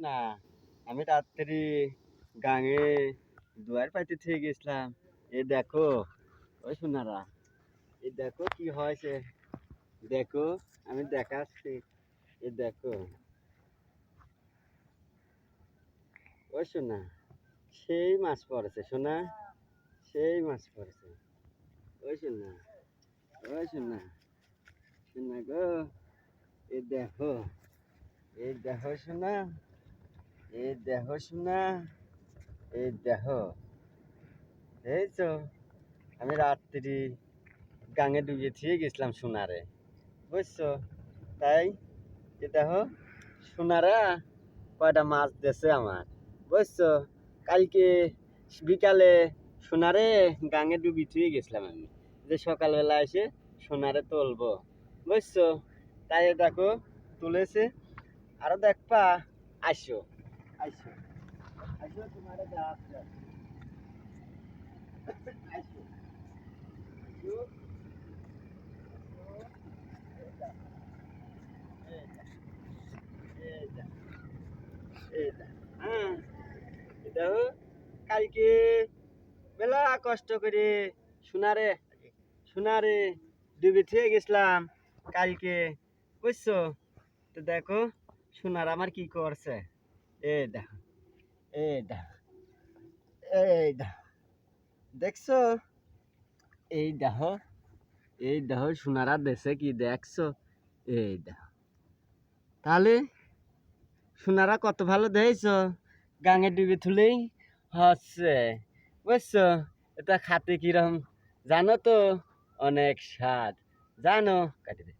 না, আমি রাত্রি গাঙে দুয়ার পাইতে থেকে গেছিলাম। এ দেখো, ওই সোনারা, এ দেখো কি হয়েছে। দেখো, আমি দেখাচ্ছি। এ দেখো, ওই সোনা, সেই মাছ পড়েছে সোনা, সেই মাছ পড়েছে। ওই সোনা, ওই সোনা, সোনা গো, এ দেখো, এই দেখো সোনা, এই দেখো সোনা, এই দেখো, এই তো আমি রাত্রি গাঙে ডুবিয়ে দিয়ে গেছিলাম সোনারে, বুঝছো? তাই এ দেখো সোনারা কয়টা মাছ দিয়েছে আমার, বুঝছো? কালকে বিকালে সোনারে গাঙে ডুবি থুয়ে গেছিলাম আমি, যে সকালবেলা এসে সোনারে তুলবো, বুঝছো? তাই এ দেখো তুলেছে। আরো দেখবা, আসো আসো আসো, তোমারে আসো আসো হ্যাঁ, দেখো কালকে মেলা কষ্ট করে সোনারে সোনারে ডুবে থেকে গেছিলাম কালকে, বুঝছো? তো দেখো সোনার আমার কি করছে। এই দেখো, এই দেখো, এই দেখো, দেখছো? এই দেখো, এই দেখো সোনারা দেশে কি দেখছো? এই দেখো, তাহলে সোনারা কত ভালো দেখছো, গাঙে ডুবে থুলেই হচ্ছে, বুঝছো? এটা খাতে কিরম জানো তো? অনেক স্বাদ, জানো? কাটি দে।